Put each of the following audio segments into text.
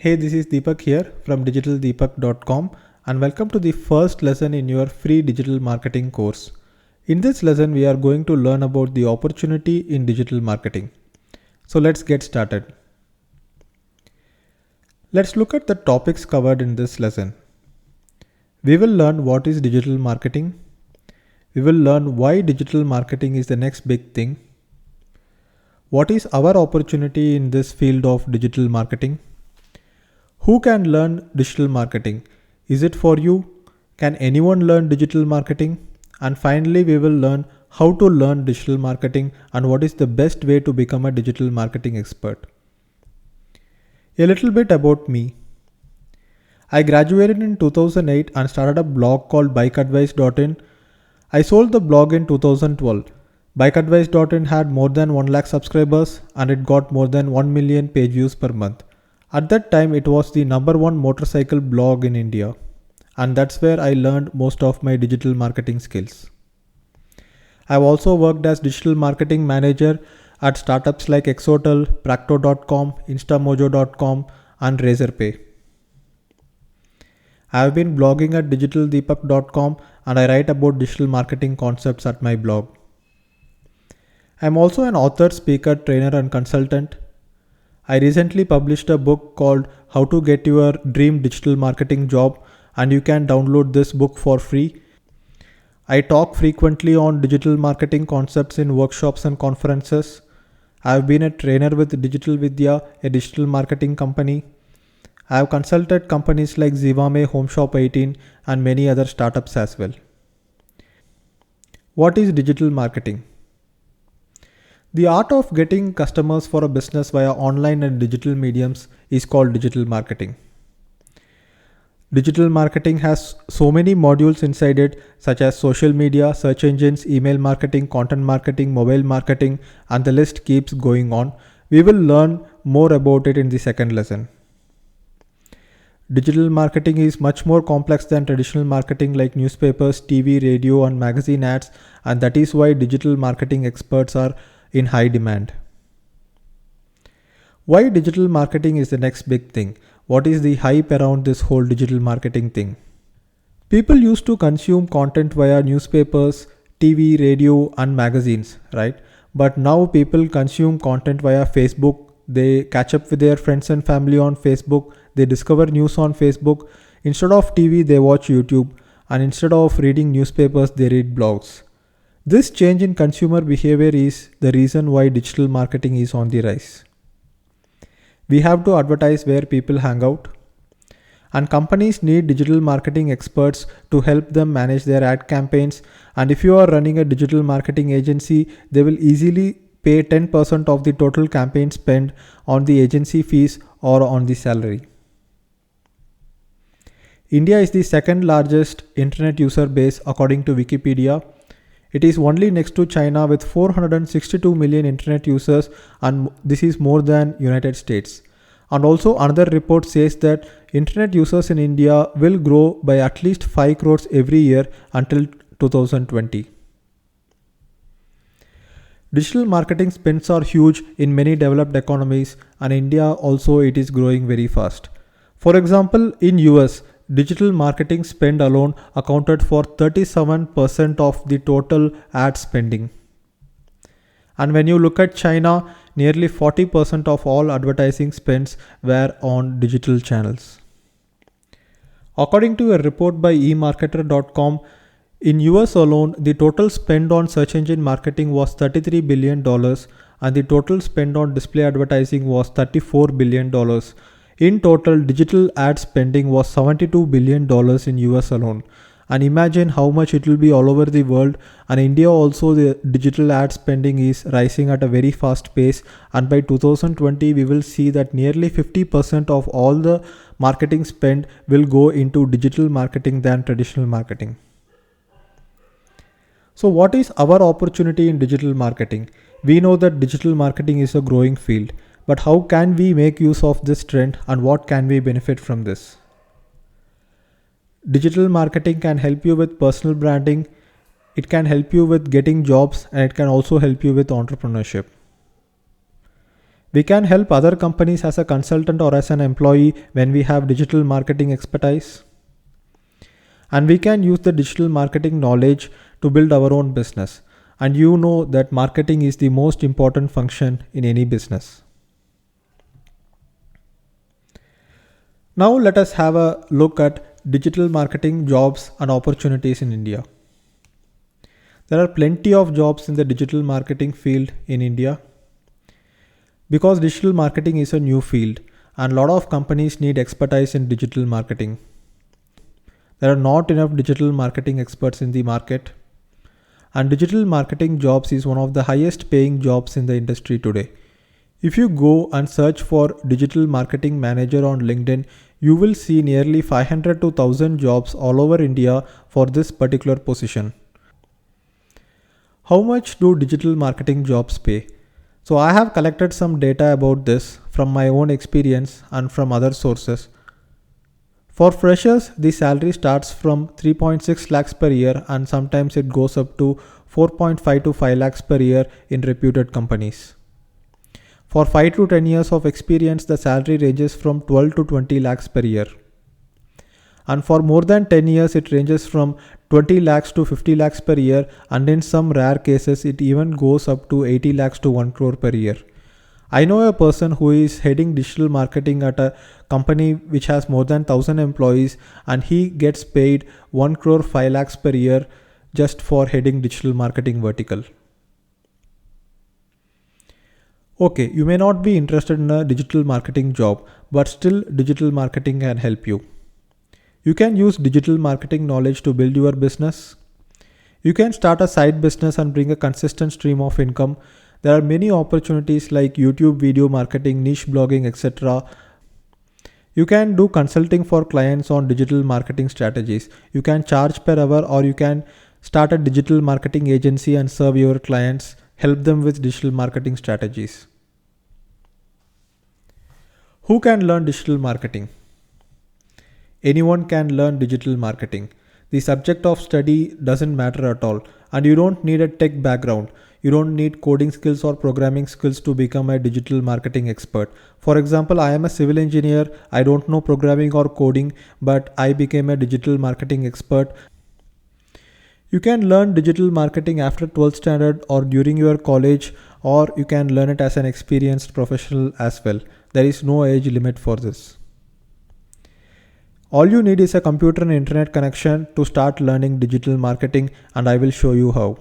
Hey, this is Deepak here from digitaldeepak.com and welcome to the first lesson in your free digital marketing course. In this lesson, we are going to learn about the opportunity in digital marketing. So let's get started. Let's look at the topics covered in this lesson. We will learn what is digital marketing. We will learn why digital marketing is the next big thing. What is our opportunity in this field of digital marketing? Who can learn digital marketing? Is it for you? Can anyone learn digital marketing? And finally, we will learn how to learn digital marketing and what is the best way to become a digital marketing expert. A little bit about me. I graduated in 2008 and started a blog called bikeadvice.in. I sold the blog in 2012. Bikeadvice.in had more than 1 lakh subscribers and it got more than 1 million page views per month. At that time, it was the #1 motorcycle blog in India, and that's where I learned most of my digital marketing skills. I've also worked as digital marketing manager at startups like Exotel, Practo.com, Instamojo.com, and Razorpay. I've been blogging at digitaldeepak.com and I write about digital marketing concepts at my blog. I'm also an author, speaker, trainer, and consultant. I recently published a book called How to Get Your Dream Digital Marketing Job, and you can download this book for free. I talk frequently on digital marketing concepts in workshops and conferences. I've been a trainer with Digital Vidya, a digital marketing company. I have consulted companies like Zivame, HomeShop18, and many other startups as well. What is digital marketing? The art of getting customers for a business via online and digital mediums is called digital marketing. Digital marketing has so many modules inside it, such as social media, search engines, email marketing, content marketing, mobile marketing, and the list keeps going on. We will learn more about it in the second lesson. Digital marketing is much more complex than traditional marketing like newspapers, TV, radio, and magazine ads, and that is why digital marketing experts are in high demand. Why digital marketing is the next big thing? What is the hype around this whole digital marketing thing? People used to consume content via newspapers, TV, radio, and magazines, right? But now people consume content via Facebook. They catch up with their friends and family on Facebook. They discover news on Facebook. Instead of TV, they watch YouTube. And instead of reading newspapers, they read blogs. This change in consumer behavior is the reason why digital marketing is on the rise. We have to advertise where people hang out, and companies need digital marketing experts to help them manage their ad campaigns. And if you are running a digital marketing agency, they will easily pay 10% of the total campaign spend on the agency fees or on the salary. India is the second largest internet user base according to Wikipedia. It is only next to China with 462 million internet users, and this is more than United States. And also another report says that internet users in India will grow by at least 5 crores every year until 2020. Digital marketing spends are huge in many developed economies, and India also it is growing very fast. For example, in US, digital marketing spend alone accounted for 37% of the total ad spending. And when you look at China, nearly 40% of all advertising spends were on digital channels. According to a report by eMarketer.com, in US alone, the total spend on search engine marketing was $33 billion and the total spend on display advertising was $34 billion. In total, digital ad spending was $72 billion in US alone. And imagine how much it will be all over the world. And India also, the digital ad spending is rising at a very fast pace. And by 2020, we will see that nearly 50% of all the marketing spend will go into digital marketing than traditional marketing. So what is our opportunity in digital marketing? We know that digital marketing is a growing field. But how can we make use of this trend and what can we benefit from this? Digital marketing can help you with personal branding, it can help you with getting jobs, and it can also help you with entrepreneurship. We can help other companies as a consultant or as an employee when we have digital marketing expertise. And we can use the digital marketing knowledge to build our own business. And you know that marketing is the most important function in any business. Now let us have a look at digital marketing jobs and opportunities in India. There are plenty of jobs in the digital marketing field in India. Because digital marketing is a new field and a lot of companies need expertise in digital marketing. There are not enough digital marketing experts in the market. And digital marketing jobs is one of the highest paying jobs in the industry today. If you go and search for digital marketing manager on LinkedIn, you will see nearly 500 to 1000 jobs all over India for this particular position. How much do digital marketing jobs pay? So I have collected some data about this from my own experience and from other sources. For freshers, the salary starts from 3.6 lakhs per year and sometimes it goes up to 4.5 to 5 lakhs per year in reputed companies. For 5 to 10 years of experience, the salary ranges from 12 to 20 lakhs per year. And for more than 10 years, it ranges from 20 lakhs to 50 lakhs per year, and in some rare cases, it even goes up to 80 lakhs to 1 crore per year. I know a person who is heading digital marketing at a company which has more than 1000 employees, and he gets paid 1 crore 5 lakhs per year just for heading digital marketing vertical. Okay, you may not be interested in a digital marketing job, but still digital marketing can help you. You can use digital marketing knowledge to build your business. You can start a side business and bring a consistent stream of income. There are many opportunities like YouTube video marketing, niche blogging, etc. You can do consulting for clients on digital marketing strategies. You can charge per hour, or you can start a digital marketing agency and serve your clients, help them with digital marketing strategies. Who can learn digital marketing? Anyone can learn digital marketing. The subject of study doesn't matter at all, and you don't need a tech background. You don't need coding skills or programming skills to become a digital marketing expert. For example, I am a civil engineer. I don't know programming or coding, but I became a digital marketing expert. You can learn digital marketing after 12th standard or during your college, or you can learn it as an experienced professional as well. There is no age limit for this. All you need is a computer and internet connection to start learning digital marketing, and I will show you how.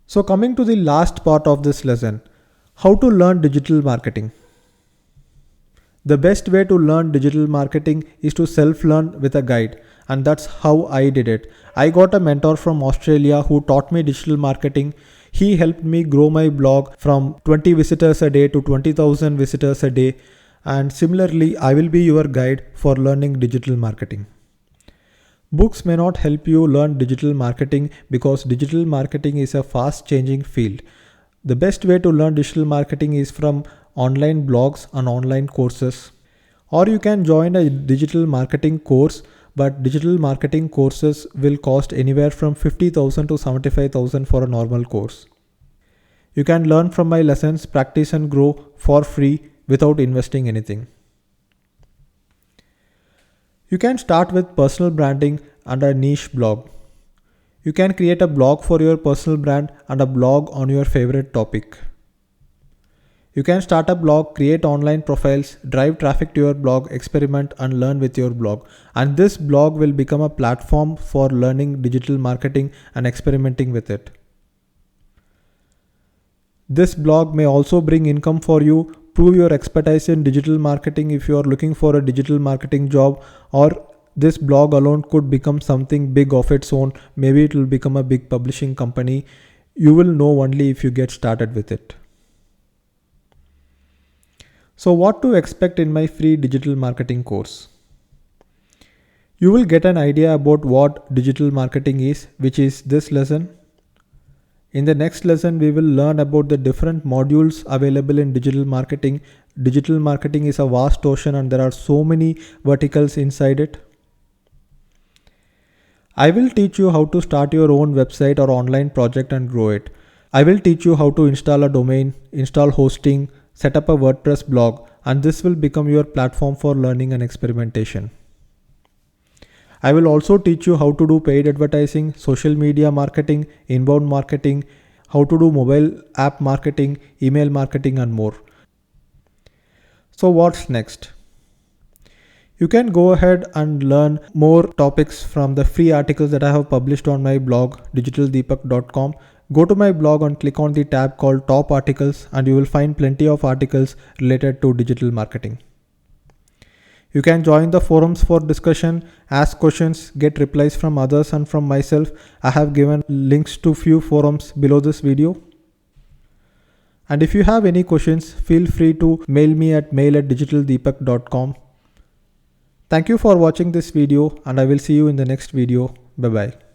So coming to the last part of this lesson, how to learn digital marketing. The best way to learn digital marketing is to self-learn with a guide, and that's how I did it. I got a mentor from Australia who taught me digital marketing. He helped me grow my blog from 20 visitors a day to 20,000 visitors a day. And similarly, I will be your guide for learning digital marketing. Books may not help you learn digital marketing because digital marketing is a fast changing field. The best way to learn digital marketing is from online blogs and online courses. Or you can join a digital marketing course, but digital marketing courses will cost anywhere from 50,000 to 75,000 for a normal course. You can learn from my lessons, practice and grow for free without investing anything. You can start with personal branding and a niche blog. You can create a blog for your personal brand and a blog on your favorite topic. You can start a blog, create online profiles, drive traffic to your blog, experiment and learn with your blog. And this blog will become a platform for learning digital marketing and experimenting with it. This blog may also bring income for you. Prove your expertise in digital marketing if you are looking for a digital marketing job, or this blog alone could become something big of its own. Maybe it will become a big publishing company. You will know only if you get started with it. So what to expect in my free digital marketing course? You will get an idea about what digital marketing is, which is this lesson. In the next lesson, we will learn about the different modules available in digital marketing. Digital marketing is a vast ocean and there are so many verticals inside it. I will teach you how to start your own website or online project and grow it. I will teach you how to install a domain, install hosting, set up a WordPress blog, and this will become your platform for learning and experimentation. I will also teach you how to do paid advertising, social media marketing, inbound marketing, how to do mobile app marketing, email marketing, and more. So what's next? You can go ahead and learn more topics from the free articles that I have published on my blog digitaldeepak.com. Go to my blog and click on the tab called Top Articles, and you will find plenty of articles related to digital marketing. You can join the forums for discussion, ask questions, get replies from others and from myself. I have given links to few forums below this video. And if you have any questions, feel free to mail me at mail@digitaldeepak.com. Thank you for watching this video, and I will see you in the next video. Bye bye.